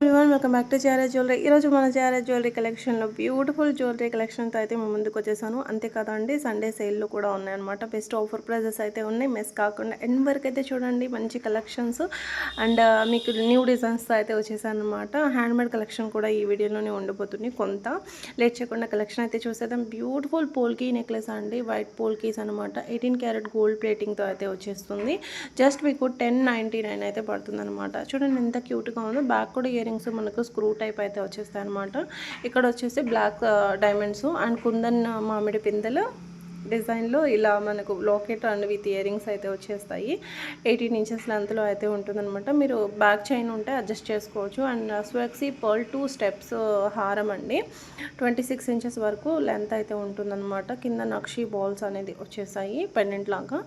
Everyone welcome back to JRS jewellery. ఈరోజు మన JRS jewellery కలెక్షన్లో బ్యూటిఫుల్ జ్యువెలరీ కలెక్షన్తో అయితే మేము ముందుకు వచ్చేసాను. అంతే కదండి, సండే సేల్లో కూడా ఉన్నాయన్నమాట. బెస్ట్ ఆఫర్ ప్రైజెస్ అయితే ఉన్నాయి. మిస్ కాకుండా ఎండ్ వరకు అయితే చూడండి. మంచి కలెక్షన్స్ అండ్ మీకు న్యూ డిజైన్స్తో అయితే వచ్చేసాను అనమాట. హ్యాండ్మేడ్ కలెక్షన్ కూడా ఈ వీడియోలోనే ఉండిపోతుంది. కొంత లేట్ చేయకుండా కలెక్షన్ అయితే చూసేద్దాం. బ్యూటిఫుల్ పోల్కీ నెక్లెస్ అండి, వైట్ పోల్కీస్ అనమాట. 18 క్యారెట్ గోల్డ్ ప్లేటింగ్తో అయితే వచ్చేస్తుంది. జస్ట్ మీకు 1099 అయితే పడుతుంది అనమాట. చూడండి ఎంత క్యూట్గా ఉందో. బ్యాక్ కూడా ఇయరింగ్స్ మనకు స్క్రూ టైప్ అయితే వచ్చేస్తాయి అనమాట. ఇక్కడ వచ్చేసి బ్లాక్ డైమండ్స్ అండ్ కుందన్ మామిడి పిందెలు డిజైన్లో ఇలా మనకు లాకెట్ అండ్ విత్ ఇయరింగ్స్ అయితే వచ్చేస్తాయి. 18 ఇంచెస్ లెంత్లో అయితే ఉంటుందన్నమాట. మీరు బ్యాక్ చైన్ ఉంటే అడ్జస్ట్ చేసుకోవచ్చు. అండ్ స్వెక్సీ పర్ల్ 2 స్టెప్స్ హారం అండి, 26 ఇంచెస్ వరకు లెంత్ అయితే ఉంటుందన్నమాట. కింద నక్షి బాల్స్ అనేది వచ్చేసాయి పెండెంట్ లాగా.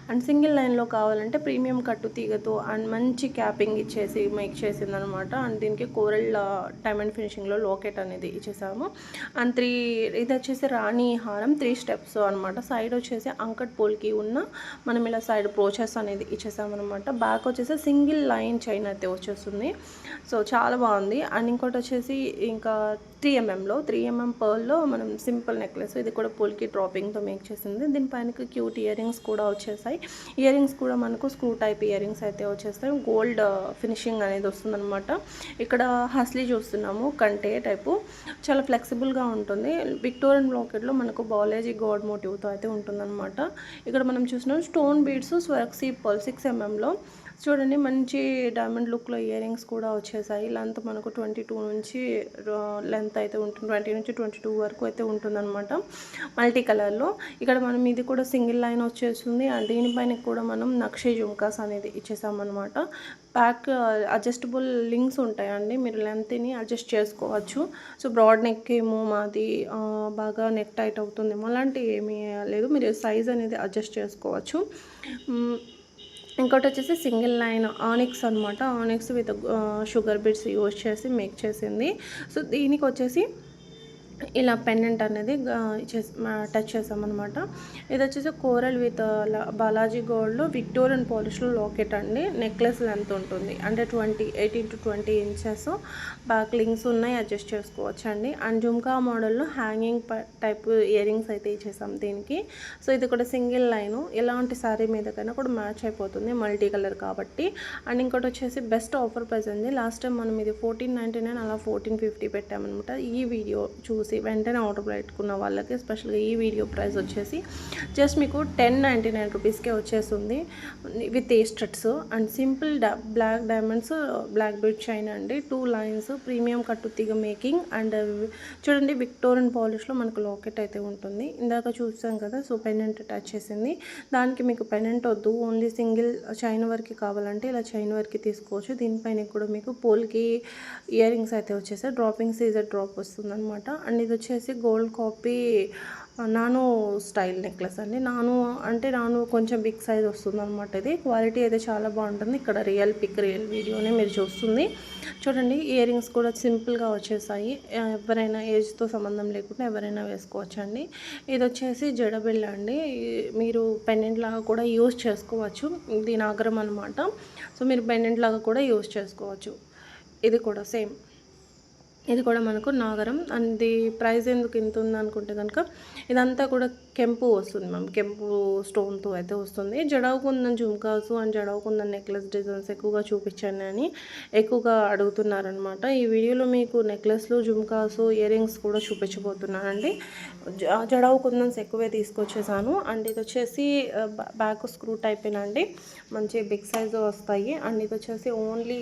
అండ్ సింగిల్ లైన్లో కావాలంటే ప్రీమియం కట్టు తీగతో అండ్ మంచి క్యాపింగ్ ఇచ్చేసి మేక్ చేసిందనమాట. అండ్ దీనికి కోరల్ డైమండ్ ఫినిషింగ్లో లాకెట్ అనేది ఇచ్చేసాము. అండ్ ఇది వచ్చేసి రాణి హారం 3 స్టెప్స్ అనమాట. సైడ్ వచ్చేసి అంకట్ పోల్కి ఉన్న మనం ఇలా సైడ్ ప్రోచెస్ అనేది ఇచ్చేసామన్నమాట. బ్యాక్ వచ్చేసి సింగిల్ లైన్ చైన్ అయితే వచ్చేస్తుంది. సో చాలా బాగుంది. అండ్ ఇంకోటి వచ్చేసి ఇంకా 3mm 3mm పర్ల్లో మనం సింపుల్ నెక్లెస్, ఇది కూడా పోల్కి డ్రాపింగ్తో మేక్ చేసింది. దీనిపైన క్యూట్ ఇయరింగ్స్ కూడా వచ్చేసాయి. ఇయరింగ్స్ కూడా మనకు స్క్రూ టైప్ ఇయరింగ్స్ అయితే వచ్చేస్తాయి. గోల్డ్ ఫినిషింగ్ అనేది వస్తుందన్నమాట. ఇక్కడ హస్లీ చూస్తున్నాము, కంటే టైపు చాలా ఫ్లెక్సిబుల్గా ఉంటుంది. విక్టోరియన్ లాకెట్లో మనకు బాలాజీ గాడ్ మోటివ్తో అయితే ఉంటుందన్నమాట. ఇక్కడ మనం చూసినాం స్టోన్ బీడ్స్ స్వెక్సీ పర్ల్ 6mm చూడండి. మంచి డైమండ్ లుక్లో ఇయరింగ్స్ కూడా వచ్చేసాయి. లెంత్ మనకు 22 నుంచి లెంత్ అయితే ఉంటుంది, 20 నుంచి 22 వరకు అయితే ఉంటుందన్నమాట. మల్టీ కలర్లో ఇక్కడ మనం ఇది కూడా సింగిల్ లైన్ వచ్చేస్తుంది. అండ్ దీనిపైన కూడా మనం నక్షి జుమ్కాస్ అనేది ఇచ్చేసామన్నమాట. బ్యాక్ అడ్జస్టబుల్ లింక్స్ ఉంటాయండి, మీరు లెంత్ని అడ్జస్ట్ చేసుకోవచ్చు. సో బ్రాడ్ నెక్ ఏమో మాది బాగా నెక్ టైట్ అవుతుందేమో అలాంటివి ఏమీ లేదు, మీరు సైజ్ అనేది అడ్జస్ట్ చేసుకోవచ్చు. ఇంకోటి వచ్చేసి సింగిల్ లైన్ ఆనిక్స్ అనమాట. Onyx with sugar bits use చేసి మేక్ చేసింది. సో దీనికి వచ్చేసి ఇలా పెండెంట్ అనేది టచ్ చేసామన్నమాట. ఇది వచ్చేసి కోరల్ విత్ బాలాజీ గోల్డ్లో విక్టోరియన్ పాలిష్లో లాకెట్ అండి. నెక్లెస్ లెంత్ ఉంటుంది అంటే 18 to 20 ఇంచెస్. బ్యాక్ లింక్స్ ఉన్నాయి, అడ్జస్ట్ చేసుకోవచ్చు అండి. అండ్ జుమ్కా మోడల్లో హ్యాంగింగ్ టైప్ ఇయరింగ్స్ అయితే ఇచ్చేసాం దీనికి. సో ఇది కూడా సింగిల్ లైను, ఎలాంటి శారీ మీదకైనా కూడా మ్యాచ్ అయిపోతుంది, మల్టీ కలర్ కాబట్టి. అండ్ ఇంకోటి వచ్చేసి బెస్ట్ ఆఫర్ ప్రైస్ అండి. లాస్ట్ టైం మనం ఇది 1499 అలా 1450 పెట్టామన్నమాట. ఈ వీడియో చూసి వెంటనే ఆర్డర్ పెట్టుకున్న వాళ్ళకి స్పెషల్గా ఈ వీడియో ప్రైస్ వచ్చేసి జస్ట్ మీకు 1099 రూపీస్కే వచ్చేస్తుంది with studs and simple black diamonds black bead chain అండి. 2 లైన్స్ ప్రీమియం కట్టు తీగ మేకింగ్ అండ్ చూడండి విక్టోరియన్ పాలిష్లో మనకు లాకెట్ అయితే ఉంటుంది. ఇందాక చూసాం కదా, సో పెండెంట్ అటాచ్ చేసింది. దానికి మీకు పెండెంట్ వద్దు, ఓన్లీ సింగిల్ చైన్ వరకు కావాలంటే ఇలా చైన్ వరకు తీసుకోవచ్చు. దీనిపైన కూడా మీకు పోల్కి ఇయరింగ్స్ అయితే వచ్చేసి డ్రాపింగ్ సీజర్ డ్రాప్ వస్తుందన్నమాట. అండ్ ఇది వచ్చేసి gold copy nano style necklace అండి. నాను కొంచెం బిగ్ సైజ్ వస్తుంది అనమాట. ఇది క్వాలిటీ అయితే చాలా బాగుంటుంది. ఇక్కడ రియల్ వీడియోనే మీరు చూస్తుంది. చూడండి ఇయరింగ్స్ కూడా సింపుల్గా వచ్చేసాయి. ఎవరైనా ఏజ్తో సంబంధం లేకుండా ఎవరైనా వేసుకోవచ్చు అండి. ఇది వచ్చేసి జడబిళ్ళ అండి, మీరు పెండెంట్ లాగా కూడా యూజ్ చేసుకోవచ్చు. ఇది నాగరం అనమాట. సో మీరు పెండెంట్ లాగా కూడా యూజ్ చేసుకోవచ్చు. ఇది కూడా సేమ్, ఇది కూడా మనకు నాగరం. అండ్ ప్రైస్ ఎందుకు ఇంత ఉంది అనుకుంటే కనుక ఇదంతా కూడా కెంపు వస్తుంది మ్యామ్, కెంపు స్టోన్తో అయితే వస్తుంది. జడవుకుందన్ జుమ్కాసు అండ్ జడవుకుందన్ నెక్లెస్ డిజైన్స్ ఎక్కువగా చూపించాను అని ఎక్కువగా అడుగుతున్నారనమాట. ఈ వీడియోలో మీకు నెక్లెస్లు జుమ్కాసు ఇయరింగ్స్ కూడా చూపించబోతున్నానండి. జడవుకుందన్స్ ఎక్కువే తీసుకొచ్చేసాను. అండ్ ఇది వచ్చేసి బ్యాక్ స్క్రూ టైపేనండి, మంచి బిగ్ సైజు వస్తాయి. అండ్ ఇది వచ్చేసి ఓన్లీ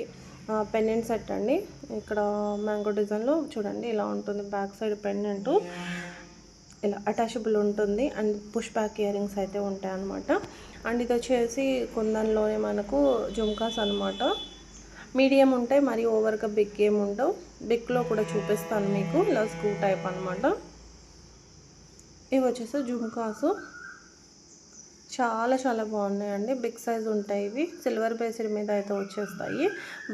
పెండెంట్ సెట్ అండి. ఇక్కడ మ్యాంగో డిజైన్లో చూడండి ఇలా ఉంటుంది. బ్యాక్ సైడ్ పెండెంట్ ఇలా అటాచబుల్ ఉంటుంది అండ్ పుష్ బ్యాక్ ఇయరింగ్స్ అయితే ఉంటాయి అన్నమాట. అండ్ ఇది వచ్చేసి కుందన్లోనే మనకు జుమ్కాస్ అనమాట. మీడియం ఉంటాయి, మరి ఓవర్గా బిగ్ ఏమి ఉండవు. బిగ్లో కూడా చూపిస్తాను మీకు, ఇలా స్క్రూ టైప్ అనమాట. ఇవి వచ్చేసి జుమ్కాసు చాలా చాలా బాగున్నాయండి. బిగ్ సైజ్ ఉంటాయి ఇవి. సిల్వర్ బేస్డ్ మీద అయితే వచ్చేస్తాయి.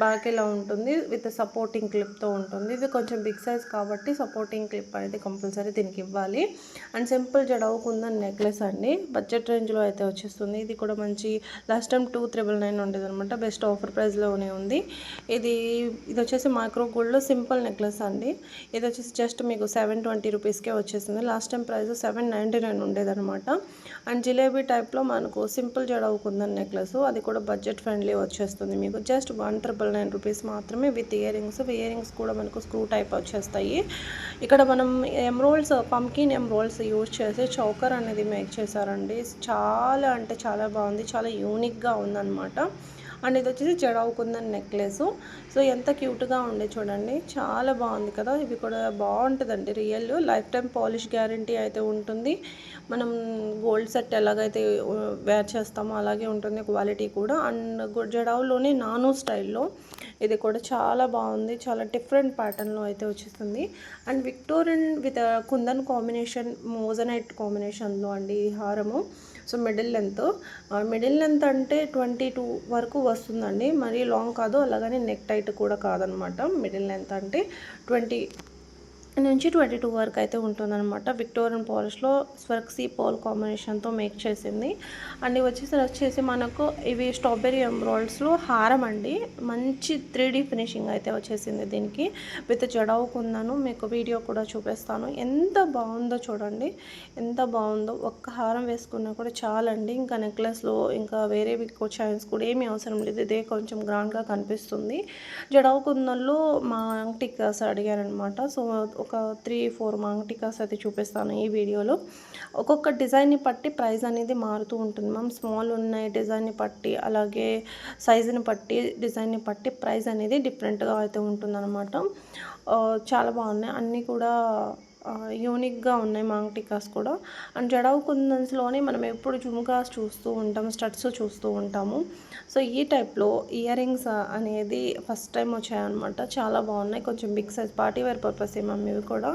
బ్యాక్ ఇలా ఉంటుంది విత్ సపోర్టింగ్ క్లిప్తో ఉంటుంది. ఇది కొంచెం బిగ్ సైజ్ కాబట్టి సపోర్టింగ్ క్లిప్ అనేది కంపల్సరీ దీనికి ఇవ్వాలి. And simple jadau kundan necklace అండి. బడ్జెట్ రేంజ్లో అయితే వచ్చేస్తుంది. ఇది కూడా మంచి లాస్ట్ టైం 2999 ఉండేది అనమాట. బెస్ట్ ఆఫర్ ప్రైస్లోనే ఉంది. ఇది వచ్చేసి మైక్రో గోల్డ్లో సింపుల్ నెక్లెస్ అండి. ఇది వచ్చేసి జస్ట్ మీకు 720 రూపీస్కే వచ్చేసింది. లాస్ట్ టైం ప్రైస్ 799 ఉండేదన్నమాట. అండ్ జిలేబీ టైప్లో మనకు సింపుల్ జడవు కుందన్ నెక్లెస్, అది కూడా బడ్జెట్ ఫ్రెండ్లీ వచ్చేస్తుంది. మీకు జస్ట్ 1999 రూపీస్ మాత్రమే విత్ ఇయర్ రింగ్స్ కూడా మనకు స్క్రూ టైప్ వచ్చేస్తాయి. ఇక్కడ మనం ఎమ్రోల్స్, పంకిన్ ఎమ్రోల్స్ యూజ్ చేసి చౌకర్ అనేది మేక్ చేశారండి. చాలా అంటే చాలా బాగుంది, చాలా యూనిక్గా ఉందన్నమాట. అండ్ ఇది వచ్చేసి జడవు కుందన్ నెక్లెస్. సో ఎంత క్యూట్గా ఉండే చూడండి, చాలా బాగుంది కదా. ఇవి కూడా బాగుంటుందండి. Real life time polish guarantee అయితే ఉంటుంది. మనం గోల్డ్ సెట్ ఎలాగైతే వేర్ చేస్తామో అలాగే ఉంటుంది క్వాలిటీ కూడా. అండ్ జడవులోనే నానో స్టైల్లో ఇది కూడా చాలా బాగుంది. చాలా డిఫరెంట్ ప్యాటర్న్లో అయితే వచ్చేస్తుంది. And Victorian with kundan combination, moissanite కాంబినేషన్లో అండి ఈ హారము. సో మిడిల్ లెంత్ అంటే 22 వరకు వస్తుందండి. మరీ లాంగ్ కాదు, అలాగని నెక్ టైట్ కూడా కాదనమాట. మిడిల్ లెంత్ అంటే 20 నుంచి 22 వరకు అయితే ఉంటుందన్నమాట. విక్టోరియన్ పాలిష్లో స్వర్క్సీ పర్ల్ కాంబినేషన్తో మేక్ చేసింది. అండ్ వచ్చేసి మనకు ఇవి స్ట్రాబెరీ ఎంబ్రాయిడ్స్లో హారం అండి. మంచి 3D ఫినిషింగ్ అయితే వచ్చేసింది దీనికి. విత్ జడవు కుందను మీకు వీడియో కూడా చూపిస్తాను. ఎంత బాగుందో చూడండి, ఎంత బాగుందో. ఒక్క హారం వేసుకున్నా కూడా చాలండి. ఇంకా నెక్లెస్లో ఇంకా వేరే చైన్స్ కూడా ఏమీ అవసరం లేదు. ఇదే కొంచెం గ్రాండ్గా కనిపిస్తుంది. జడవు కుందన్లో మా టిక్కాస్ అడిగారనమాట. సో ఒక 3-4 మాంగ్టికాస్ అయితే చూపిస్తాను ఈ వీడియోలో. ఒక్కొక్క డిజైన్ని బట్టి ప్రైస్ అనేది మారుతూ ఉంటుంది మ్యామ్. స్మాల్ ఉన్నాయి డిజైన్ని బట్టి, అలాగే సైజుని బట్టి, డిజైన్ని బట్టి ప్రైస్ అనేది డిఫరెంట్గా అయితే ఉంటుందన్నమాట. చాలా బాగున్నాయి అన్నీ కూడా, యూనిక్గా ఉన్నాయి మాంగ్టికాస్ కూడా. అండ్ జడవు కుందన్స్లోనే మనం ఎప్పుడు జుమ్కాస్ చూస్తూ ఉంటాం, స్టడ్స్ చూస్తూ ఉంటాము. సో ఈ టైప్లో ఇయర్ రింగ్స్ అనేది ఫస్ట్ టైం వచ్చాయన్నమాట. చాలా బాగున్నాయి. కొంచెం big size party wear purpose ఏమన్నా ఇవి కూడా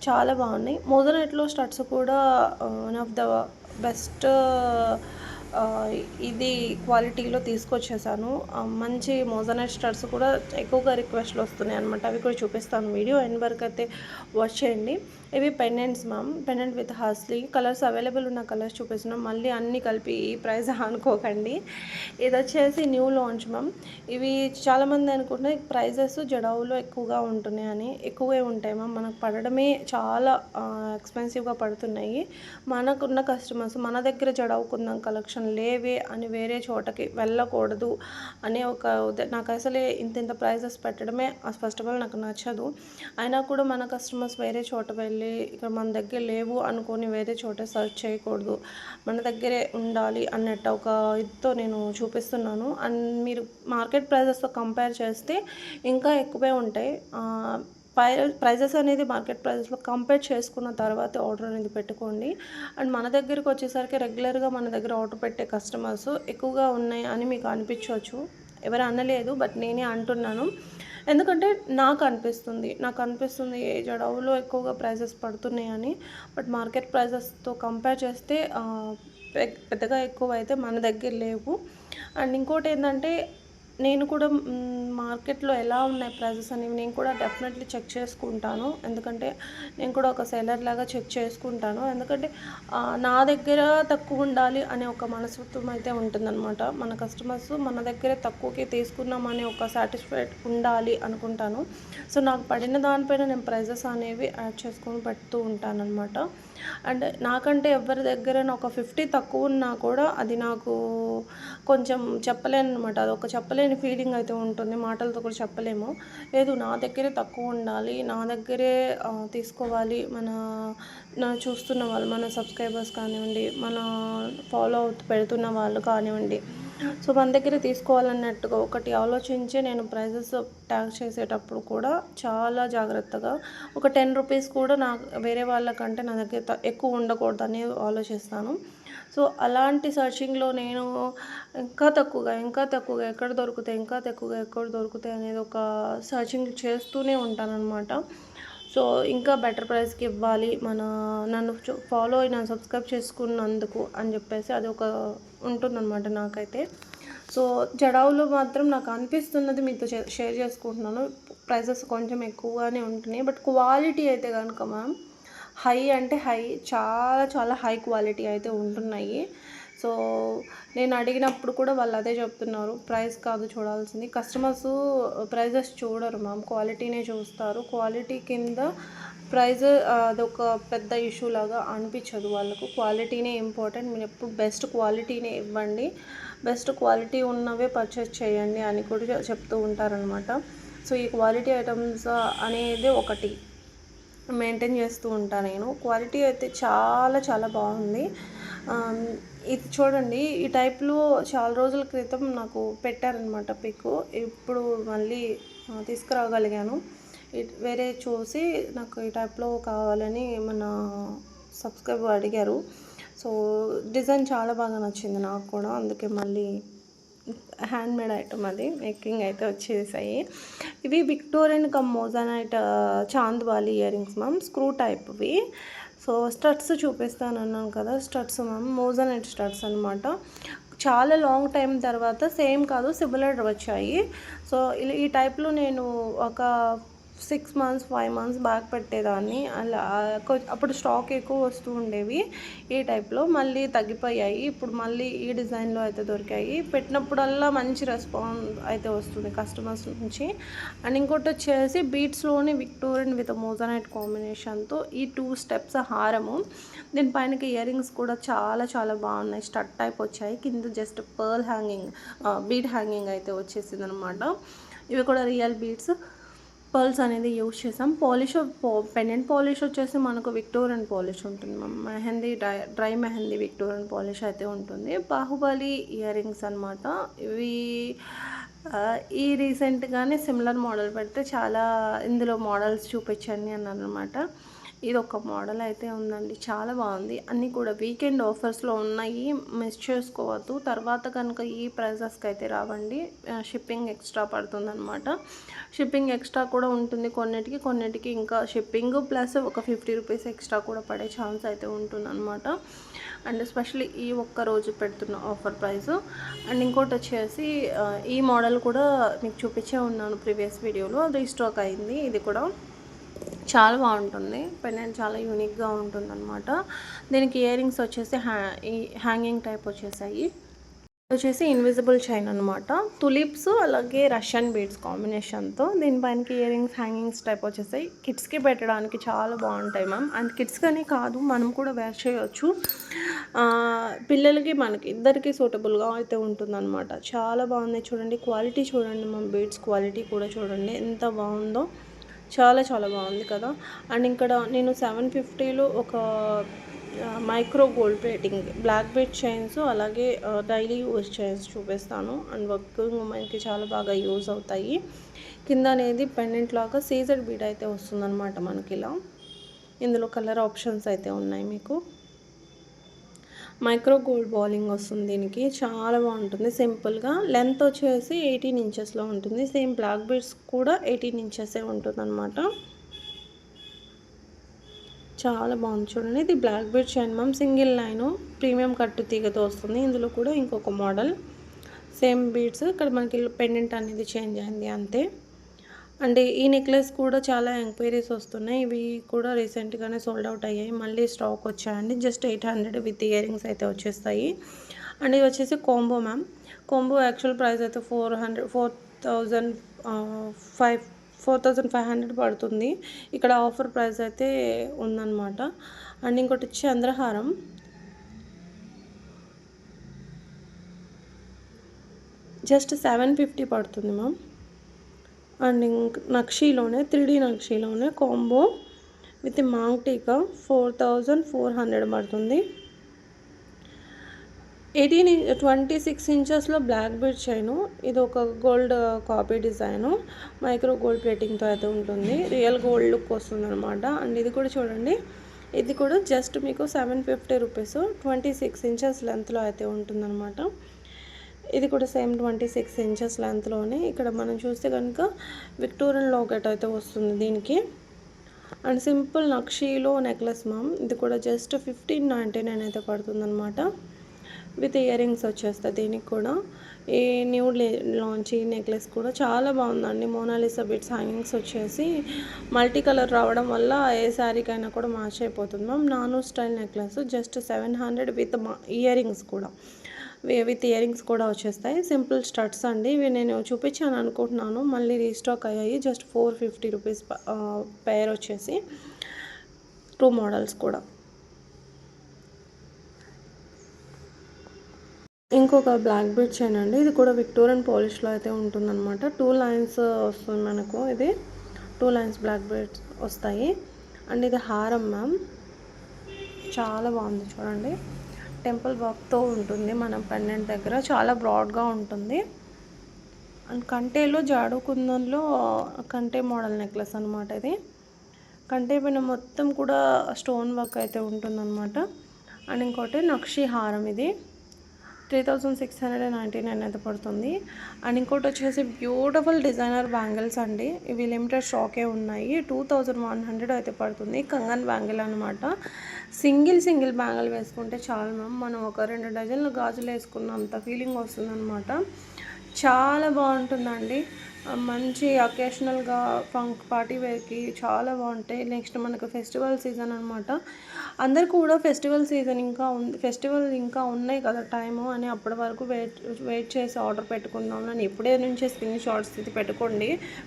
చాలా బాగున్నాయి. మోజనైట్లో స్టడ్స్ కూడా వన్ ఆఫ్ ద బెస్ట్ ఇది క్వాలిటీలో తీసుకొచ్చేసాను. మంచి మోజనైట్ స్టడ్స్ కూడా ఎక్కువగా రిక్వెస్ట్లు వస్తున్నాయి అనమాట. అవి కూడా చూపిస్తాను. వీడియో ఎండ్ వరకు అయితే వాచ్ చేయండి. ఇవి pendants ma'am. Pendant with Horsley colours available ఉన్న కలర్స్ చూపిస్తున్నాం. మళ్ళీ అన్నీ కలిపి ఈ ప్రైస్ అనుకోకండి. ఇది వచ్చేసి న్యూ లాంచ్ మ్యామ్. ఇవి చాలామంది అనుకుంటే ప్రైజెస్ జడవులో ఎక్కువగా ఉంటున్నాయని. ఎక్కువే ఉంటాయి మ్యామ్. మనకు పడడమే చాలా ఎక్స్పెన్సివ్గా పడుతున్నాయి. మనకున్న కస్టమర్స్ మన దగ్గర జడవు కుందన్ కలెక్షన్ లేవే అని వేరే చోటకి వెళ్ళకూడదు అనే నాకు అసలే ఇంత ప్రైజెస్ పెట్టడమే ఫస్ట్ ఆఫ్ ఆల్ నాకు నచ్చదు. అయినా కూడా మన కస్టమర్స్ వేరే చోట వెళ్ళి ఇక్కడ మన దగ్గర లేవు అనుకొని వేరే చోట సర్చ్ చేయకూడదు, మన దగ్గరే ఉండాలి అన్నట్టు ఒక ఇదితో నేను చూపిస్తున్నాను. అండ్ మీరు మార్కెట్ ప్రైజెస్తో కంపేర్ చేస్తే ఇంకా ఎక్కువే ఉంటాయి. ప్రైజెస్ అనేది మార్కెట్ ప్రైజెస్లో కంపేర్ చేసుకున్న తర్వాత ఆర్డర్ అనేది పెట్టుకోండి. అండ్ మన దగ్గరికి వచ్చేసరికి రెగ్యులర్గా మన దగ్గర ఆర్డర్ పెట్టే కస్టమర్స్ ఎక్కువగా ఉన్నాయి అని మీకు అనిపించవచ్చు. ఎవరు అనలేదు, బట్ నేనే అంటున్నాను. ఎందుకంటే నాకు అనిపిస్తుంది ఏ జడవులో ఎక్కువగా ప్రైజెస్ పడుతున్నాయని. బట్ మార్కెట్ ప్రైజెస్తో కంపేర్ చేస్తే పెద్దగా ఎక్కువ అయితే మన దగ్గర లేవు. అండ్ ఇంకోటి ఏంటంటే నేను కూడా మార్కెట్లో ఎలా ఉన్నాయి ప్రైజెస్ అనేవి నేను కూడా డెఫినెట్లీ చెక్ చేసుకుంటాను. ఎందుకంటే నేను కూడా ఒక సెల్లర్ లాగా చెక్ చేసుకుంటాను. ఎందుకంటే నా దగ్గర తక్కువ ఉండాలి అనే ఒక మనస్తత్వం అయితే ఉంటుందన్నమాట. మన కస్టమర్స్ మన దగ్గర తక్కువకి తీసుకున్నామని ఒక సాటిస్ఫైడ్ ఉండాలి అనుకుంటాను. సో నాకు పడిన దానిపైన నేను ప్రైజెస్ అనేవి యాడ్ చేసుకొని పెడుతూ ఉంటాను అనమాట. అండ్ నాకంటే ఎవరి దగ్గర ఒక 50 తక్కువ ఉన్నా కూడా అది నాకు కొంచెం చెప్పలేను అనమాట. అది ఒక చెప్పలేని ఫీలింగ్ అయితే ఉంటుంది. మాటలతో కూడా చెప్పలేము. లేదు నా దగ్గరే తక్కువ ఉండాలి, నా దగ్గరే తీసుకోవాలి, చూస్తున్న వాళ్ళు, మన సబ్స్క్రైబర్స్ కానివ్వండి, మన ఫాలో పెడుతున్న వాళ్ళు కానివ్వండి, సో మన దగ్గర తీసుకోవాలన్నట్టుగా ఒకటి ఆలోచించి నేను ప్రైజెస్ ట్యాగ్ చేసేటప్పుడు కూడా చాలా జాగ్రత్తగా ఒక 10 రూపీస్ కూడా వేరే వాళ్ళకంటే నా దగ్గర ఎక్కువ ఉండకూడదని ఆలోచిస్తాను. సో అలాంటి సర్చింగ్లో నేను ఇంకా తక్కువగా ఎక్కడ దొరుకుతాయి అనేది ఒక సర్చింగ్ చేస్తూనే ఉంటానన్నమాట. సో ఇంకా బెటర్ ప్రైస్కి ఇవ్వాలి నన్ను ఫాలో అయి నన్ను సబ్స్క్రైబ్ చేసుకున్నందుకు అని చెప్పేసి అది ఒక ఉంటుందన్నమాట నాకైతే. సో జడావులో మాత్రం నాకు అనిపిస్తున్నది మీతో షేర్ చేసుకుంటున్నాను. ప్రైసెస్ కొంచెం ఎక్కువగానే ఉంటున్నాయి, బట్ క్వాలిటీ అయితే కనుక మ్యామ్ హై అంటే హై, చాలా చాలా హై క్వాలిటీ అయితే ఉంటున్నాయి. సో నేను అడిగినప్పుడు కూడా వాళ్ళు అదే చెప్తున్నారు, ప్రైస్ కాదు చూడాల్సింది. కస్టమర్స్ ప్రైజెస్ చూడరు మ్యామ్, క్వాలిటీనే చూస్తారు. క్వాలిటీ కింద ప్రైజ్ అదొక పెద్ద ఇష్యూ లాగా అనిపించదు వాళ్ళకు. క్వాలిటీనే ఇంపార్టెంట్, మీరు ఎప్పుడు బెస్ట్ క్వాలిటీనే ఇవ్వండి, బెస్ట్ క్వాలిటీ ఉన్నవే పర్చేస్ చేయండి అని కూడా చెప్తూ ఉంటారనమాట. సో ఈ క్వాలిటీ ఐటమ్స్ అనేది ఒకటి మెయింటైన్ చేస్తూ ఉంటాను నేను. క్వాలిటీ అయితే చాలా చాలా బాగుంది. ఇది చూడండి, ఈ టైప్లో చాలా రోజుల క్రితం నాకు పెట్టారనమాట పిక్. ఇప్పుడు మళ్ళీ తీసుకురాగలిగాను. వేరే చూసి నాకు ఈ టైప్లో కావాలని మన సబ్స్క్రైబర్ అడిగారు. సో డిజైన్ చాలా బాగా నచ్చింది నాకు కూడా, అందుకే మళ్ళీ హ్యాండ్మేడ్ ఐటమ్ అది మేకింగ్ అయితే వచ్చేసాయి. ఇవి విక్టోరియన్ కమ్ మోజానైట్ చాంద్వాలి ఇయర్ రింగ్స్ మ్యామ్, స్క్రూ టైప్వి. సో స్టడ్స్ చూపిస్తాను అన్నాను కదా, స్టడ్స్ మ్యామ్ మోజానైట్ స్టడ్స్ అనమాట. చాలా లాంగ్ టైం తర్వాత, సేమ్ కాదు సిమిలర్ వచ్చాయి. సో ఈ టైప్లో నేను ఒక 6 months 5 months బ్యాక్ పెట్టేదాన్ని. అలా అప్పుడు స్టాక్ ఎక్కువ వస్తూ ఉండేవి ఈ టైప్లో, మళ్ళీ తగ్గిపోయాయి. ఇప్పుడు మళ్ళీ ఈ డిజైన్లో అయితే దొరికాయి. పెట్టినప్పుడల్లా మంచి రెస్పాన్స్ అయితే వస్తుంది కస్టమర్స్ నుంచి. అండ్ ఇంకోటి వచ్చేసి బీట్స్లోని విక్టోరియన్ విత్ మోజానైట్ కాంబినేషన్తో ఈ 2 steps హారము. దీనిపైనకి ఇయర్ రింగ్స్ కూడా చాలా చాలా బాగున్నాయి, స్టడ్ టైప్ వచ్చాయి. కింద just pearl hanging, bead hanging అయితే వచ్చేసింది అనమాట. ఇవి కూడా రియల్ బీడ్స్, పర్ల్స్ అనేది యూజ్ చేసాం. పాలిష్ పెండెంట్ పాలిష్ వచ్చేసి మనకు విక్టోరియన్ పాలిష్ ఉంటుంది, mehndi dry mehndi Victorian polish అయితే ఉంటుంది. బాహుబలి ఇయర్ రింగ్స్ అనమాట ఇవి. ఈ రీసెంట్గానే సిమిలర్ మోడల్ పెడితే చాలా ఇందులో మోడల్స్ చూపించండి అన్నాను అనమాట. ఇది ఒక మోడల్ అయితే ఉందండి, చాలా బాగుంది. అన్నీ కూడా వీకెండ్ ఆఫర్స్లో ఉన్నాయి, మిస్ చేసుకోవద్దు. తర్వాత కనుక ఈ ప్రైజెస్కి అయితే రావండి, షిప్పింగ్ ఎక్స్ట్రా పడుతుంది అనమాట. షిప్పింగ్ ఎక్స్ట్రా కూడా ఉంటుంది కొన్నిటికి ఇంకా షిప్పింగ్ ప్లస్ ఒక 50 రూపీస్ ఎక్స్ట్రా కూడా పడే ఛాన్స్ అయితే ఉంటుంది అనమాట. అండ్ ఎస్పెషల్లీ ఈ ఒక్క రోజు పెడుతున్న ఆఫర్ ప్రైస్. అండ్ ఇంకోటి వచ్చేసి ఈ మోడల్ కూడా మీకు చూపించే ఉన్నాను ప్రీవియస్ వీడియోలో, రీస్టాక్ అయింది. ఇది కూడా చాలా బాగుంటుంది, పెండెంట్ చాలా యూనిక్గా ఉంటుంది అనమాట. దీనికి ఇయర్ రింగ్స్ వచ్చేసి ఈ హ్యాంగింగ్ టైప్ వచ్చేసాయి. వచ్చేసి ఇన్విజిబుల్ చైన్ అనమాట, తులిప్స్ అలాగే రష్యన్ బీడ్స్ కాంబినేషన్తో. దీనిపైనకి ఇయర్ రింగ్స్ హ్యాంగింగ్స్ టైప్ వచ్చేసాయి. కిడ్స్కి పెట్టడానికి చాలా బాగుంటాయి మ్యామ్. అండ్ కిడ్స్ కానీ కాదు, మనం కూడా వేర్ చేయవచ్చు. పిల్లలకి మనకి ఇద్దరికి సూటబుల్గా అయితే ఉంటుందన్నమాట. చాలా బాగుంది చూడండి, క్వాలిటీ చూడండి మ్యామ్, బీడ్స్ క్వాలిటీ కూడా చూడండి ఎంత బాగుందో, చాలా చాలా బాగుంది కదా. అండ్ ఇక్కడ నేను 750లో ఒక micro gold plating black bead chains అలాగే డైలీ యూజ్ చైన్స్ చూపిస్తాను. అండ్ వర్కింగ్ ఉమెన్కి చాలా బాగా యూజ్ అవుతాయి. కింద అనేది పెండెంట్ లాగా సీజర్ బీడ్ అయితే వస్తుందన్నమాట మనకి ఇలా. ఇందులో కలర్ ఆప్షన్స్ అయితే ఉన్నాయి మీకు. మైక్రో గోల్డ్ బాలింగ్ వస్తుంది దీనికి, చాలా బాగుంటుంది. సింపుల్గా లెంత్ వచ్చేసి 18 ఇంచెస్లో ఉంటుంది. సేమ్ బ్లాక్ బీడ్స్ కూడా 18 ఇంచెసే ఉంటుంది అనమాట. చాలా బాగుంది చూడండి. ఇది black bead chain ma'am, single line premium కట్టు తీగతో వస్తుంది. ఇందులో కూడా ఇంకొక మోడల్ సేమ్ బీడ్స్, ఇక్కడ మనకి పెండెంట్ అనేది చేంజ్ అయింది అంతే. అండ్ ఈ నెక్లెస్ కూడా చాలా ఎంక్వైరీస్ వస్తున్నాయి, ఇవి కూడా రీసెంట్గానే సోల్డ్ అవుట్ అయ్యాయి, మళ్ళీ స్టాక్ వచ్చాయండి. జస్ట్ 800 విత్ ఇయర్ రింగ్స్ అయితే వచ్చేస్తాయి. అండ్ ఇది వచ్చేసి combo ma'am. Combo actual price అయితే 4,500 పడుతుంది. ఇక్కడ ఆఫర్ ప్రైస్ అయితే ఉందన్నమాట. అండ్ ఇంకోటి వచ్చి చంద్రహారం, జస్ట్ 750 పడుతుంది మ్యామ్. అండ్ నక్షీలోనే 3D నక్షీలోనే కాంబో విత్ మాంగ్ టీకా 4,400 పడుతుంది. 26 ఇంచెస్లో బ్లాక్ బీడ్ చైను. ఇది ఒక gold copy design, micro gold ప్లేటింగ్తో అయితే ఉంటుంది, రియల్ గోల్డ్ లుక్ వస్తుంది అనమాట. అండ్ ఇది కూడా చూడండి, ఇది కూడా జస్ట్ మీకు 750 రూపీస్, 26 ఇంచెస్ లెంత్లో అయితే ఉంటుందన్నమాట. ఇది కూడా సేమ్ 26 ఇంచెస్ లెంత్లోనే. ఇక్కడ మనం చూస్తే కనుక విక్టోరియన్ లాకెట్ అయితే వస్తుంది దీనికి. అండ్ సింపుల్ నక్షీలో నెక్లెస్ మ్యామ్. ఇది కూడా జస్ట్ 1599 అయితే పడుతుందన్నమాట. విత్ ఇయర్ రింగ్స్ వచ్చేస్తాయి దీనికి కూడా. ఈ న్యూ లాంచ్ ఈ నెక్లెస్ కూడా చాలా బాగుందండి. మోనాలిసా బిట్స్ హ్యాంగింగ్స్ వచ్చేసి మల్టీ కలర్ రావడం వల్ల ఏ శారీకైనా కూడా మ్యాచ్ అయిపోతుంది మ్యామ్. నాను style necklace just 700 with ear rings కూడా. విత్ ఇయర్ రింగ్స్ కూడా వచ్చేస్తాయి. సింపుల్ స్టడ్స్ అండి. ఇవి నేను చూపించాను అనుకుంటున్నాను, మళ్ళీ రీస్టాక్ అయ్యాయి. జస్ట్ 450 రూపీస్ పేర్ వచ్చేసి. 2 మోడల్స్ కూడా. ఇంకొక బ్లాక్ బీడ్ చైన్ అండి. ఇది కూడా విక్టోరియన్ పాలిష్లో అయితే ఉంటుందన్నమాట. 2 లైన్స్ వస్తుంది మనకు. ఇది 2 లైన్స్ బ్లాక్ బీడ్స్ వస్తాయి. అండ్ ఇది హారం మ్యామ్. చాలా బాగుంది చూడండి. టెంపుల్ వర్క్తో ఉంటుంది మన పెండెంట్ దగ్గర. చాలా బ్రాడ్గా ఉంటుంది. అండ్ కంటేలో జాడు కుందంలో కంటే మోడల్ నెక్లెస్ అనమాట ఇది. కంటే పైన మొత్తం కూడా స్టోన్ వర్క్ అయితే ఉంటుందన్నమాట. అండ్ ఇంకోటి నక్షి హారం. ఇది 3699 అయితే పడుతుంది. అండ్ ఇంకోటి వచ్చేసి బ్యూటిఫుల్ డిజైనర్ బ్యాంగిల్స్ అండి. ఇవి లిమిటెడ్ స్టాకే ఉన్నాయి. 2100 అయితే పడుతుంది. కంగన్ బ్యాంగిల్ అనమాట. సింగిల్ బ్యాంగిల్ వేసుకుంటే చాలు మ్యామ్. మనం ఒక 2 డజన్లు గాజులు వేసుకున్నంత ఫీలింగ్ వస్తుందన్నమాట. చాలా బాగుంటుందండి. మంచి అకేషనల్గా పార్టీ వేర్కి చాలా బాగుంటాయి. నెక్స్ట్ మనకు ఫెస్టివల్ సీజన్ అనమాట. అందరు కూడా ఫెస్టివల్ సీజన్ ఫెస్టివల్ ఇంకా ఉన్నాయి కదా టైము అని అప్పటి వరకు వెయిట్ చేసి ఆర్డర్ పెట్టుకుందాం అని ఇప్పుడే నుంచే స్క్రీన్ షాట్స్ ఇది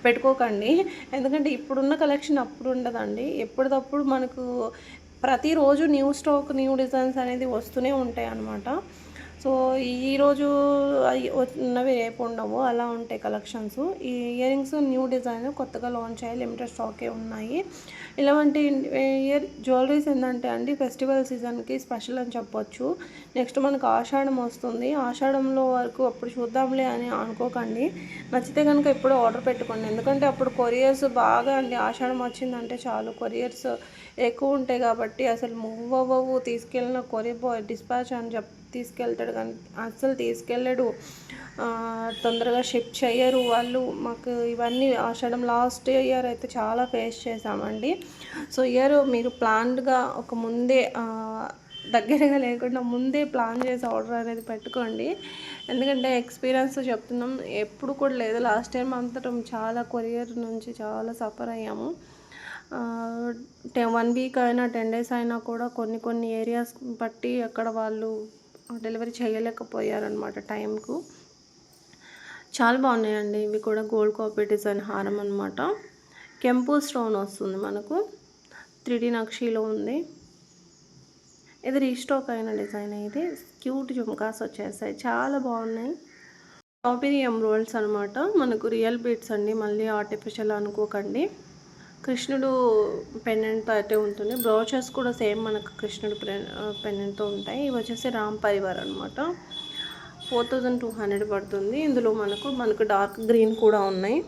పెట్టుకోకండి. ఎందుకంటే ఇప్పుడున్న కలెక్షన్ అప్పుడు ఉండదండి. ఎప్పటికప్పుడు మనకు ప్రతిరోజు న్యూ స్టాక్ న్యూ డిజైన్స్ అనేది వస్తూనే ఉంటాయి అన్నమాట. సో ఈరోజు ఉన్నవి రేపు ఉండవు, అలా ఉంటాయి కలెక్షన్స్. ఈ ఇయర్ రింగ్స్ న్యూ డిజైన్ కొత్తగా లాంచ్ అయ్యి లిమిటెడ్ స్టాకే ఉన్నాయి. ఇలాంటి జ్యువెలరీస్ ఏంటంటే అండి ఫెస్టివల్ సీజన్కి స్పెషల్ అని చెప్పొచ్చు. నెక్స్ట్ మనకు ఆషాఢం వస్తుంది. ఆషాఢంలో వరకు అప్పుడు చూద్దాంలే అని అనుకోకండి. నచ్చితే కనుక ఎప్పుడూ ఆర్డర్ పెట్టుకోండి. ఎందుకంటే అప్పుడు కొరియర్స్ బాగా అండి. ఆషాఢం వచ్చిందంటే చాలు కొరియర్స్ ఎక్కువ ఉంటాయి కాబట్టి అసలు మూవ్ అవ్వవు. తీసుకెళ్ళిన కొరియర్ బాయ్ డిస్పాచ్ అని తీసుకెళ్తాడు కానీ అస్సలు తీసుకెళ్ళడు. తొందరగా షిప్ చేయరు వాళ్ళు. మాకు ఇవన్నీ ఆషాఢం లాస్ట్ ఇయర్ అయితే చాలా ఫేస్ చేసామండి. సో ఇయర్ మీరు ప్లాన్డ్గా ఒక ముందే దగ్గరగా లేకుండా ముందే ప్లాన్ చేసి ఆర్డర్ అనేది పెట్టుకోండి. ఎందుకంటే ఎక్స్పీరియన్స్ చెప్తున్నాం, ఎప్పుడు కూడా లేదు. లాస్ట్ టైం అంతటం చాలా కొరియర్ నుంచి చాలా సఫర్ అయ్యాము. 1 వీక్ అయినా 10 డేస్ అయినా కూడా కొన్ని ఏరియాస్ బట్టి అక్కడ వాళ్ళు డెలివరీ చేయలేకపోయారనమాట టైంకు. చాలా బాగున్నాయండి. ఇవి కూడా గోల్డ్ కాపీ డిజైన్ హారం అనమాట. కెంపు స్టోన్ వస్తుంది మనకు. 3D నక్షీలో ఉంది. ఇది రీస్టాక్ అయిన డిజైన్. ఇది క్యూట్ జుమ్కాస్ వచ్చేసాయి, చాలా బాగున్నాయి. స్ట్రాబెరీ ఎమ్రోల్డ్స్ అనమాట. మనకు రియల్ బీట్స్ అండి, మళ్ళీ ఆర్టిఫిషియల్ అనుకోకండి. కృష్ణుడు పెండెంట్తో అయితే ఉంటుంది. బ్రౌచెస్ కూడా సేమ్ మనకు కృష్ణుడు పెండెంట్తో ఉంటాయి. ఇవి వచ్చేసి రామ్ పరివార్ అనమాట. 4200 పడుతుంది. ఇందులో మనకు డార్క్ గ్రీన్ కూడా ఉన్నాయి.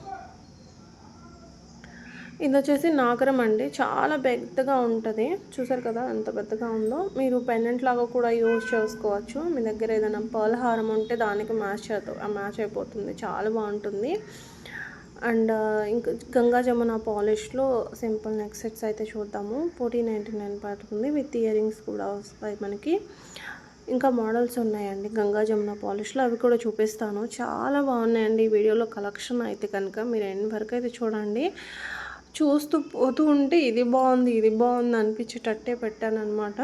ఇది వచ్చేసి నాగరం అండి. చాలా పెద్దగా ఉంటుంది. చూసారు కదా ఎంత పెద్దగా ఉందో. మీరు పెండెంట్ లాగా కూడా యూజ్ చేసుకోవచ్చు. మీ దగ్గర ఏదైనా పర్ల్ హారం ఉంటే దానికి మ్యాచ్ అయిపోతుంది. చాలా బాగుంటుంది. అండ్ ఇంకా గంగా జమున పాలిష్లో సింపుల్ నెక్ సెట్స్ అయితే చూద్దాము. 1499 పడుతుంది. విత్ ఇయర్ రింగ్స్ కూడా వస్తాయి మనకి. ఇంకా మోడల్స్ ఉన్నాయండి గంగా జమున పాలిష్లో, అవి కూడా చూపిస్తాను. చాలా బాగున్నాయండి. ఈ వీడియోలో కలెక్షన్ అయితే కనుక మీరు ఎండ్ వరకు అయితే చూడండి. చూస్తూ పోతూ ఉంటే ఇది బాగుంది అనిపించేటట్టే పెట్టాను అనమాట.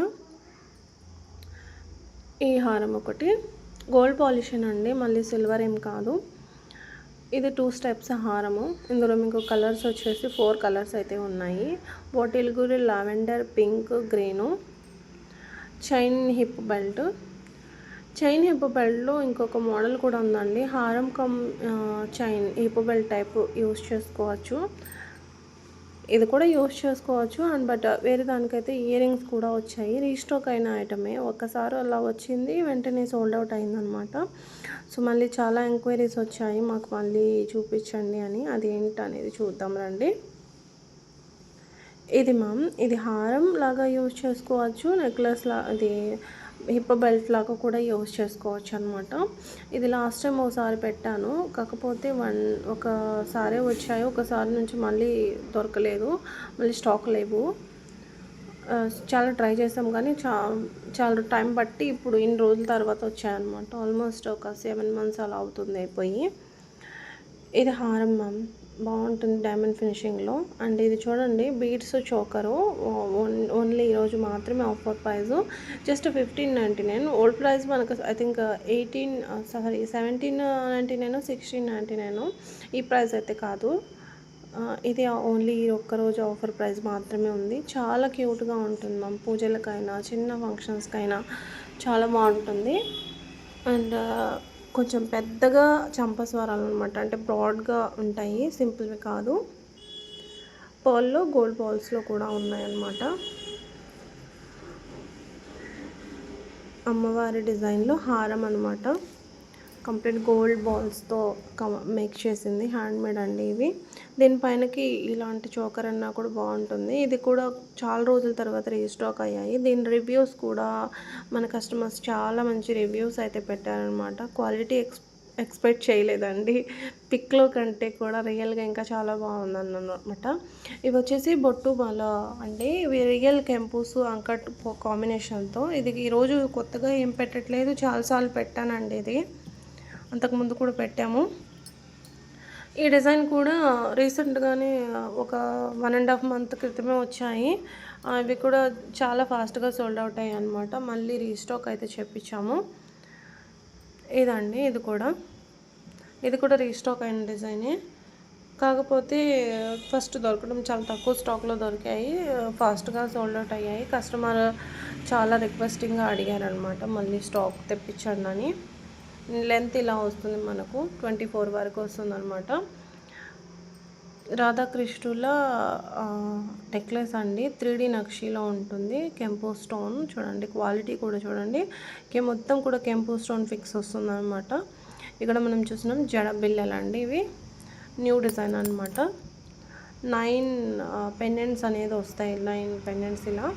ఈ హారం ఒకటి గోల్డ్ పాలిష్ అండి, మళ్ళీ సిల్వర్ ఏం కాదు. ఇది 2 స్టెప్స్ హారము. ఇందులో మీకు కలర్స్ వచ్చేసి 4 కలర్స్ అయితే ఉన్నాయి. బాటిల్ గురి, lavender, pink, green. Chain hip belt. Chain hip బెల్ట్లో ఇంకొక మోడల్ కూడా ఉందండి. హారం cum chain hip belt type use చేసుకోవచ్చు. ఇది కూడా యూస్ చేసుకోవచ్చు. అండ్ బట్ వేరే దానికైతే ఇయర్ రింగ్స్ కూడా వచ్చాయి. రీస్టాక్ అయిన ఐటమే. ఒక్కసారి అలా వచ్చింది, వెంటనే సోల్డ్ అవుట్ అయిందనమాట. సో మళ్ళీ చాలా ఎంక్వైరీస్ వచ్చాయి మాకు, మళ్ళీ చూపించండి అని. అది ఏంటనేది చూద్దాం రండి. ఇది మ్యామ్, ఇది హారం లాగా యూజ్ చేసుకోవచ్చు. నెక్లెస్ ఇది హిప్ బెల్ట్ లాగా కూడా యూజ్ చేసుకోవచ్చు అనమాట. ఇది లాస్ట్ టైం ఒకసారి పెట్టాను, కాకపోతే ఒకసారి వచ్చాయి, ఒకసారి నుంచి మళ్ళీ దొరకలేదు, మళ్ళీ స్టాక్ లేవు. చాలా ట్రై చేసాం కానీ చాలా టైం బట్టి ఇప్పుడు ఇన్ని రోజుల తర్వాత వచ్చాయన్నమాట. ఆల్మోస్ట్ ఒక 7 మంత్స్ అలా అవుతుంది అయిపోయి. ఇది హారం మ్యామ్, బాగుంటుంది డైమండ్ ఫినిషింగ్లో. అండ్ ఇది చూడండి బీడ్స్ చోకరు, ఓన్లీ ఈరోజు మాత్రమే offer price, just 1599. Old price మనకు ఐ థింక్ 1799 1699, ఈ ప్రైస్ అయితే కాదు. ఇది ఓన్లీ ఒక్కరోజు ఆఫర్ ప్రైస్ మాత్రమే ఉంది. చాలా క్యూట్గా ఉంటుంది మ్యామ్, పూజలకైనా చిన్న ఫంక్షన్స్కైనా చాలా బాగుంటుంది. అండ్ కొంచెం పెద్దగా చంపస్వరాలు అనమాట, అంటే బ్రాడ్గా ఉంటాయి, సింపుల్వి కాదు. పర్ల్లో గోల్డ్ బాల్స్లో కూడా ఉన్నాయన్నమాట. అమ్మవారి డిజైన్లో హారం అనమాట, కంప్లీట్ గోల్డ్ బాల్స్తో మేక్ చేసింది, హ్యాండ్మేడ్ అండి ఇవి. దీనిపైనకి ఇలాంటి చోకర్ అన్నా కూడా బాగుంటుంది. ఇది కూడా చాలా రోజుల తర్వాత రీస్టాక్ అయ్యాయి. దీని రివ్యూస్ కూడా మన కస్టమర్స్ చాలా మంచి రివ్యూస్ అయితే పెట్టారనమాట. క్వాలిటీ ఎక్స్పెక్ట్ చేయలేదండి, పిక్లో కంటే కూడా రియల్గా ఇంకా చాలా బాగుందన్నమాట. ఇవి వచ్చేసి బొట్టు మాల అండి, ఇవి రియల్ కెంపూస్ అంకట్ కాంబినేషన్తో. ఇది ఈరోజు కొత్తగా ఏం పెట్టట్లేదు, చాలాసార్లు పెట్టానండి ఇది, అంతకుముందు కూడా పెట్టాము. ఈ డిజైన్ కూడా రీసెంట్గానే ఒక 1.5 మంత్ క్రితమే వచ్చాయి. ఇవి కూడా చాలా ఫాస్ట్గా సోల్డ్ అవుట్ అయ్యాయి అనమాట. మళ్ళీ రీస్టాక్ అయితే చెప్పించాము. ఇదండి, ఇది కూడా రీస్టాక్ అయిన డిజైనే, కాకపోతే ఫస్ట్ దొరకడం చాలా తక్కువ స్టాక్లో దొరికాయి, ఫాస్ట్గా సోల్డ్ అవుట్ అయ్యాయి. కస్టమర్ చాలా రిక్వెస్టింగ్గా అడిగారనమాట మళ్ళీ స్టాక్ తెప్పించండి అని. లెంత్ ఇలా వస్తుంది మనకు, 24 వరకు వస్తుంది అనమాట. రాధాకృష్ణుల నెక్లెస్ అండి, 3D నక్షీలో ఉంటుంది, కెంపు స్టోన్ చూడండి, క్వాలిటీ కూడా చూడండి, మొత్తం కూడా కెంపు స్టోన్ ఫిక్స్ వస్తుంది అనమాట. ఇక్కడ మనం చూస్తున్నాం జడ బిల్లలు అండి, ఇవి న్యూ డిజైన్ అనమాట. 9 పెండెంట్స్ అనేది వస్తాయి, 9 పెండెంట్స్ ఇలా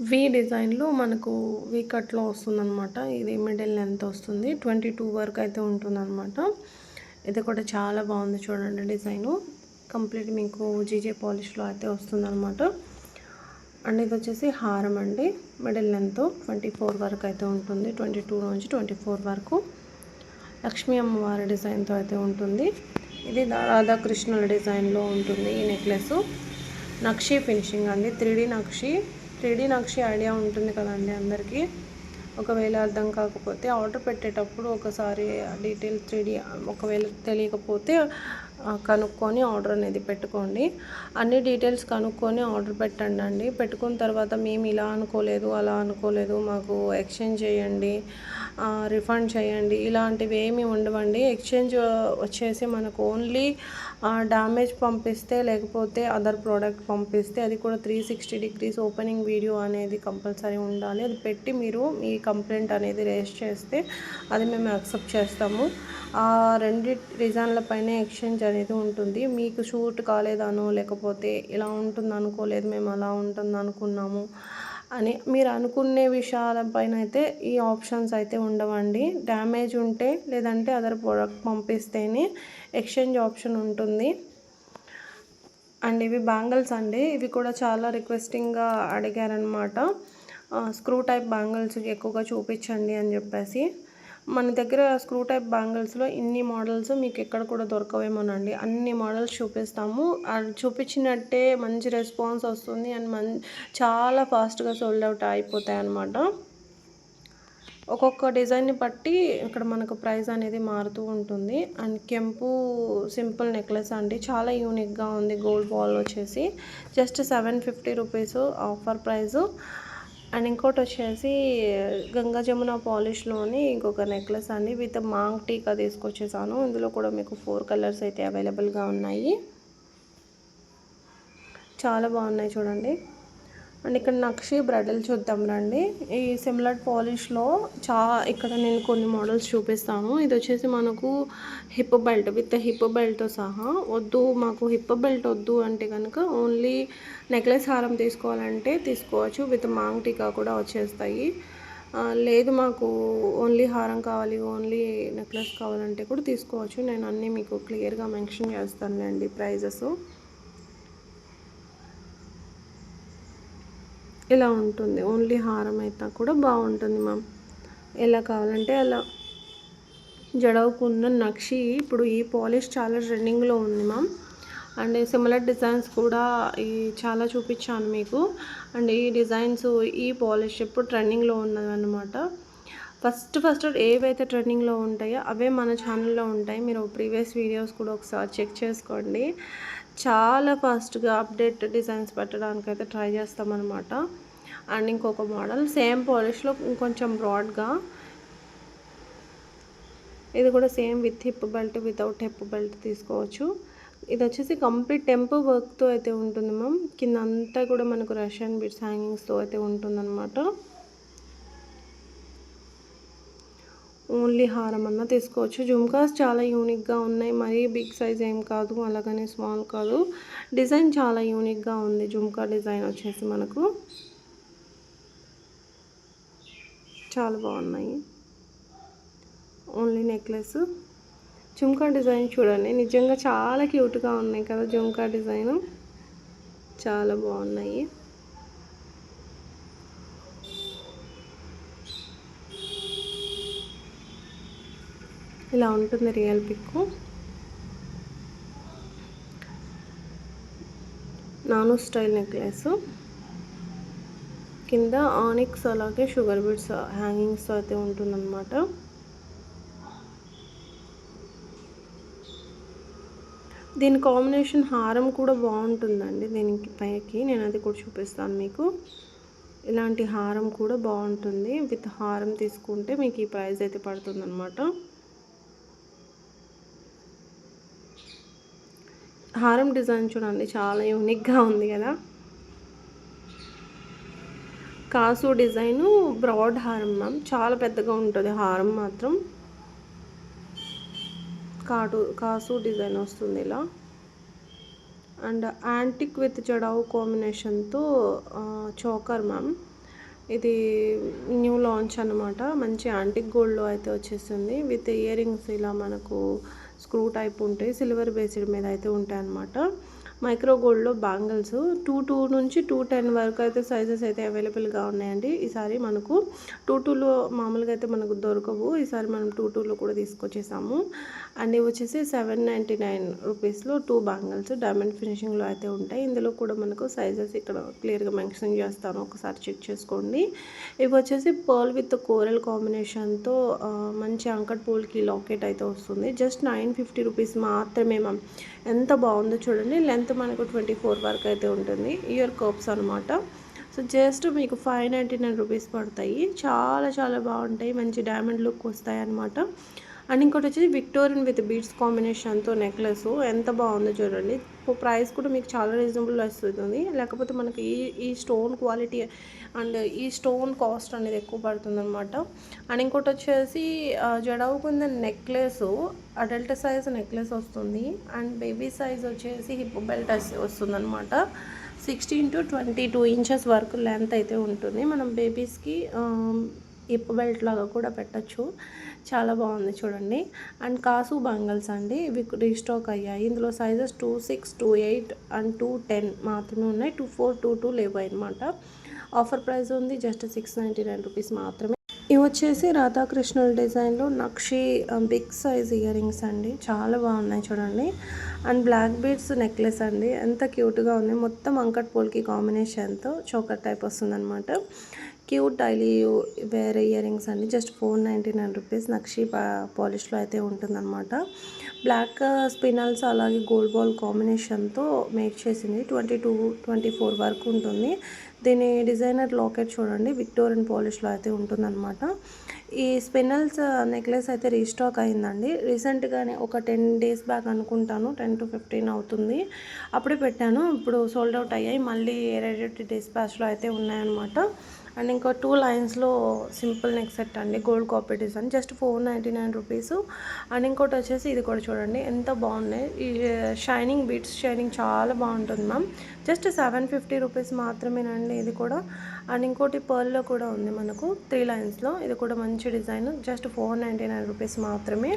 వీ డిజైన్లో మనకు వీ కట్లో వస్తుందన్నమాట. ఇది మిడిల్ లెంత్ వస్తుంది, 22 వరకు అయితే ఉంటుందన్నమాట. ఇది కూడా చాలా బాగుంది చూడండి డిజైను, కంప్లీట్ మీకు జీజే పాలిష్లో అయితే వస్తుందన్నమాట. అండ్ ఇది వచ్చేసి హారం అండి, మిడిల్ లెంత్ 24 వరకు అయితే ఉంటుంది, 22 నుంచి 24 వరకు. లక్ష్మీ అమ్మవారి డిజైన్తో అయితే ఉంటుంది. ఇది రాధాకృష్ణుల డిజైన్లో ఉంటుంది ఈ నెక్లెస్. నక్షి ఫినిషింగ్ అండి, 3D నక్షి ఐడియా ఉంటుంది కదండి అందరికీ. ఒకవేళ అర్థం కాకపోతే ఆర్డర్ పెట్టేటప్పుడు ఒకసారి డీటెయిల్స్ 3D ఒకవేళ తెలియకపోతే కనుక్కొని ఆర్డర్ అనేది పెట్టుకోండి. అన్ని డీటెయిల్స్ కనుక్కొని ఆర్డర్ పెట్టండి అండి. పెట్టుకున్న తర్వాత మేము ఇలా అనుకోలేదు, అలా అనుకోలేదు, మాకు ఎక్స్చేంజ్ చేయండి, రిఫండ్ చేయండి, ఇలాంటివి ఏమీ ఉండవండి. ఎక్స్చేంజ్ వచ్చేసి మనకు ఓన్లీ డ్యామేజ్ పంపిస్తే, లేకపోతే అదర్ ప్రోడక్ట్ పంపిస్తే, అది కూడా 360 డిగ్రీస్ ఓపెనింగ్ వీడియో అనేది కంపల్సరీ ఉండాలి. అది పెట్టి మీరు మీ కంప్లైంట్ అనేది రేస్ చేస్తే అది మేము యాక్సెప్ట్ చేస్తాము. ఆ 2 రీజన్లపైనే ఎక్స్చేంజ్ అనేది ఉంటుంది. మీకు షూట్ కాలేదనో, లేకపోతే ఇలా ఉంటుంది అనుకోలేదు, మేము అలా ఉంటుంది అనుకున్నాము అని మీరు అనుకునే విషయాలపైన అయితే ఈ ఆప్షన్స్ అయితే ఉండవండి. డ్యామేజ్ ఉంటే, లేదంటే అదర్ ప్రోడక్ట్ పంపిస్తేనే ఎక్స్చేంజ్ ఆప్షన్ ఉంటుంది. అండ్ ఇవి బ్యాంగిల్స్ అండి, ఇవి కూడా చాలా రిక్వెస్టింగ్గా అడిగారనమాట. స్క్రూ టైప్ బ్యాంగిల్స్ ఎక్కువగా చూపించండి అని చెప్పేసి. మన దగ్గర స్క్రూ టైప్ బ్యాంగిల్స్లో ఇన్ని మోడల్స్ మీకు ఎక్కడ కూడా దొరకవేమోనండి, అన్ని మోడల్స్ చూపిస్తాము. చూపించినట్టే మంచి రెస్పాన్స్ వస్తుంది, అండ్ చాలా ఫాస్ట్గా సోల్డ్ అవుట్ అయిపోతాయి అన్నమాట. ఒక్కొక్క డిజైన్ని బట్టి ఇక్కడ మనకు ప్రైస్ అనేది మారుతూ ఉంటుంది. అండ్ కెంపు సింపుల్ నెక్లెస్ అండి, చాలా యూనిక్గా ఉంది. గోల్డ్ బాల్ వచ్చేసి just 750 rupees offer price. And ఇంకోటి వచ్చేసి గంగా జమున పాలిష్లోని ఇంకొక నెక్లెస్ అండి, విత్ మాంగ్ టీకా తీసుకొచ్చేసాను. ఇందులో కూడా మీకు 4 కలర్స్ అయితే అవైలబుల్గా ఉన్నాయి, చాలా బాగున్నాయి చూడండి. అండ్ ఇక్కడ నక్షి బ్రైడల్ చూద్దాం రండి. ఈ సిమ్లర్ పాలిష్లో ఇక్కడ నేను కొన్ని మోడల్స్ చూపిస్తాను. ఇది వచ్చేసి మనకు హిప్ బెల్ట్ విత్ హిప్ బెల్ట్తో సహా. వద్దు మాకు హిప్ బెల్ట్ వద్దు అంటే కనుక ఓన్లీ నెక్లెస్ హారం తీసుకోవాలంటే తీసుకోవచ్చు. విత్ మాంగ్ టీకా కూడా వచ్చేస్తాయి. లేదు మాకు ఓన్లీ హారం కావాలి, ఓన్లీ నెక్లెస్ కావాలంటే కూడా తీసుకోవచ్చు. నేను అన్నీ మీకు క్లియర్గా మెన్షన్ చేస్తానులేండి ప్రైజెస్. ఇలా ఉంటుంది. ఓన్లీ హారం అయితే కూడా బాగుంటుంది మ్యామ్. ఎలా కావాలంటే అలా. జడవుకున్న నక్షి ఇప్పుడు ఈ పాలిష్ చాలా ట్రెండింగ్లో ఉంది మ్యామ్. అండ్ సిమిలర్ డిజైన్స్ కూడా ఈ చాలా చూపించాను మీకు. అండ్ ఈ డిజైన్స్ ఈ పాలిష్ ఇప్పుడు ట్రెండింగ్లో ఉన్నది అన్నమాట. ఫస్ట్ ఏవైతే ట్రెండింగ్లో ఉంటాయో అవే మన ఛానల్లో ఉంటాయి. మీరు ప్రీవియస్ వీడియోస్ కూడా ఒకసారి చెక్ చేసుకోండి. చాలా ఫాస్ట్గా అప్డేట్ డిజైన్స్ పెట్టడానికి అయితే ట్రై చేస్తామన్నమాట. అండ్ ఇంకొక మోడల్ సేమ్ పాలిష్లో ఇంకొంచెం బ్రాడ్గా, ఇది కూడా same with hip belt without hip belt తీసుకోవచ్చు. ఇది వచ్చేసి కంప్లీట్ టెంపో వర్క్తో అయితే ఉంటుంది మ్యామ్. కింద అంతా కూడా మనకు రష్యన్ బిట్స్ హ్యాంగింగ్స్తో అయితే ఉంటుందన్నమాట. ఓన్లీ హారం అన్నా తీసుకోవచ్చు. జుమ్కాస్ చాలా యూనిక్గా ఉన్నాయి. మరీ బిగ్ సైజ్ ఏం కాదు, అలాగనే స్మాల్ కాదు. డిజైన్ చాలా యూనిక్గా ఉంది. జుమ్కా డిజైన్ వచ్చేసి మనకు చాలా బాగున్నాయి. Only necklace. జుమ్కా డిజైన్ చూడండి, నిజంగా చాలా క్యూట్గా ఉన్నాయి కదా. జుమ్కా డిజైన్ చాలా బాగున్నాయి. ఇలా ఉంటుంది రియల్ పిక్. నాను స్టైల్ నెక్లెస్, కింద ఆనిక్స్ అలాగే షుగర్ బీడ్స్ హ్యాంగింగ్స్ అయితే ఉంటుందన్నమాట. దీని కాంబినేషన్ హారం కూడా బాగుంటుందండి. దీనికి పైకి నేను అది కూడా చూపిస్తాను మీకు. ఇలాంటి హారం కూడా బాగుంటుంది. విత్ హారం తీసుకుంటే మీకు ఈ ప్రైస్ అయితే పడుతుందన్నమాట. హారం డిజైన్ చూడండి, చాలా యూనిక్గా ఉంది కదా. కాసు డిజైను బ్రాడ్ హారం మ్యామ్. చాలా పెద్దగా ఉంటుంది హారం మాత్రం. కాసు డిజైన్ వస్తుంది ఇలా. అండ్ యాంటిక్ విత్ జడావు కాంబినేషన్తో చోకర్ మ్యామ్. ఇది న్యూ లాంచ్ అనమాట. మంచి యాంటిక్ గోల్డ్లో అయితే వచ్చేసింది. విత్ ఇయర్ రింగ్స్ ఇలా మనకు స్క్రూ టైప్ ఉంటాయి. సిల్వర్ బేస్డ్ మీద అయితే ఉంటాయి అన్నమాట. మైక్రో గోల్డ్లో బ్యాంగిల్స్ 2 నుంచి 210 వరకు అయితే సైజెస్ అయితే అవైలబుల్గా ఉన్నాయండి. ఈసారి మనకు 2లో మామూలుగా అయితే మనకు దొరకవు. ఈసారి మనం 2లో కూడా తీసుకొచ్చేసాము. అండ్ ఇవి వచ్చేసి 799 రూపీస్లో 2 బ్యాంగిల్స్ డైమండ్ ఫినిషింగ్లో అయితే ఉంటాయి. ఇందులో కూడా మనకు సైజెస్ ఇక్కడ క్లియర్గా మెన్షన్ చేస్తాను, ఒకసారి చెక్ చేసుకోండి. ఇవి వచ్చేసి పర్ల్ విత్ కోరల్ కాంబినేషన్తో మంచి అంకట్ పూల్కి లాకెట్ అయితే వస్తుంది. జస్ట్ 950 రూపీస్ మాత్రమే మ్యామ్. ఎంత బాగుందో చూడండి. లెంత్ మనకు 24 వరకు అయితే ఉంటుంది. ఇయర్ కప్స్ అనమాట. సో జస్ట్ మీకు 599 రూపీస్ పడతాయి. చాలా బాగుంటాయి. మంచి డైమండ్ లుక్ వస్తాయి అనమాట. అండ్ ఇంకోటి వచ్చేసి విక్టోరియన్ విత్ బీడ్స్ కాంబినేషన్తో నెక్లెస్ ఎంత బాగుందో చూడండి. ప్రైస్ కూడా మీకు చాలా రీజనబుల్ వస్తుంది. లేకపోతే మనకి ఈ స్టోన్ క్వాలిటీ అండ్ ఈ స్టోన్ కాస్ట్ అనేది ఎక్కువ పడుతుంది అనమాట. అండ్ ఇంకోటి వచ్చేసి జడవుకున్న నెక్లెస్ అడల్ట్ సైజ్ నెక్లెస్ వస్తుంది. అండ్ బేబీ సైజ్ వచ్చేసి హిప్ బెల్ట్ వస్తుంది అనమాట. 16 to 22 ఇంచెస్ వరకు లెంత్ అయితే ఉంటుంది. మనం బేబీస్కి హిప్ బెల్ట్ లాగా కూడా పెట్టచ్చు. చాలా బాగుంది చూడండి. అండ్ కాసు బ్యాంగిల్స్ అండి, ఇవి రీస్టాక్ అయ్యాయి. ఇందులో సైజెస్ 26, 28 అండ్ 210 మాత్రమే ఉన్నాయి. 24, 22 లేవు అనమాట. ఆఫర్ ప్రైస్ ఉంది, జస్ట్ 699 రూపీస్ మాత్రమే. ఇవి వచ్చేసి రాధాకృష్ణుల డిజైన్లో నక్షి బిగ్ సైజ్ ఇయర్ రింగ్స్ అండి. చాలా బాగున్నాయి చూడండి. అండ్ బ్లాక్ బీడ్స్ నెక్లెస్ అండి, ఎంత క్యూట్గా ఉంది. మొత్తం అంకట్ పోల్కి కాంబినేషన్తో చోకర్ టైప్ వస్తుందన్నమాట. Cute daily wear earrings అండి. Just 499 rupees. నక్షి పాలిష్లో అయితే ఉంటుందన్నమాట. బ్లాక్ స్పినల్స్ అలాగే గోల్డ్ బాల్ కాంబినేషన్తో మేక్ చేసింది. 22, 24 వరకు ఉంటుంది. దీని డిజైనర్ లాకెట్ చూడండి, విక్టోరియన్ పాలిష్లో అయితే ఉంటుందన్నమాట. ఈ స్పిన్నల్స్ నెక్లెస్ అయితే రీస్టాక్ అయిందండి రీసెంట్గానే, ఒక 10 days బ్యాక్ అనుకుంటాను, 10 to 15 అవుతుంది. అప్పుడే పెట్టాను, ఇప్పుడు సోల్డ్ అవుట్ అయ్యాయి. మళ్ళీ రెడీ డిస్పాచ్లో అయితే ఉన్నాయన్నమాట. అండ్ ఇంకో 2 లైన్స్లో సింపుల్ నెక్ సెట్ అండి, gold copy design, just 499 rupees. And ఇంకోటి వచ్చేసి ఇది కూడా చూడండి ఎంత బాగున్నాయి. ఈ షైనింగ్ బీట్స్ షైనింగ్ చాలా బాగుంటుంది మ్యామ్. జస్ట్ 750 రూపీస్ మాత్రమేనండి ఇది కూడా. అండ్ ఇంకోటి పర్ల్లో కూడా ఉంది మనకు 3 లైన్స్లో, ఇది కూడా మంచి డిజైన్, జస్ట్ 499 రూపీస్ మాత్రమే.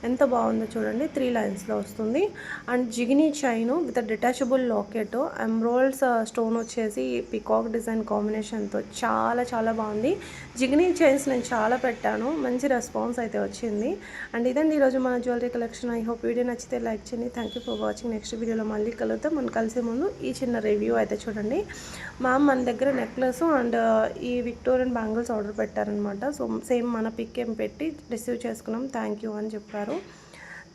ఎంత బాగుందో చూడండి, 3 లైన్స్లో వస్తుంది. అండ్ జిగినీ చైను with detachable locket, emeralds stone వచ్చేసి పికాక్ డిజైన్ కాంబినేషన్తో చాలా చాలా బాగుంది. జిగినీ చైన్స్ నేను చాలా పెట్టాను, మంచి రెస్పాన్స్ అయితే వచ్చింది. అండ్ ఇదండి ఈరోజు మన jewellery collection. I hope video నచ్చితే లైక్ చేయండి. Thank you for watching. Next వీడియోలో మళ్ళీ కలుద్దాం. మనం కలిసే ముందు ఈ చిన్న రివ్యూ అయితే చూడండి. మ్యామ్ మన దగ్గర నెక్లెస్ అండ్ ఈ విక్టోరియన్ బ్యాంగిల్స్ ఆర్డర్ పెట్టారనమాట. సో సేమ్ మన పిక్ ఏం పెట్టి రిసీవ్ చేసుకున్నాం, థ్యాంక్ యూ అని చెప్పారు.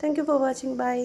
Thank you for watching, bye.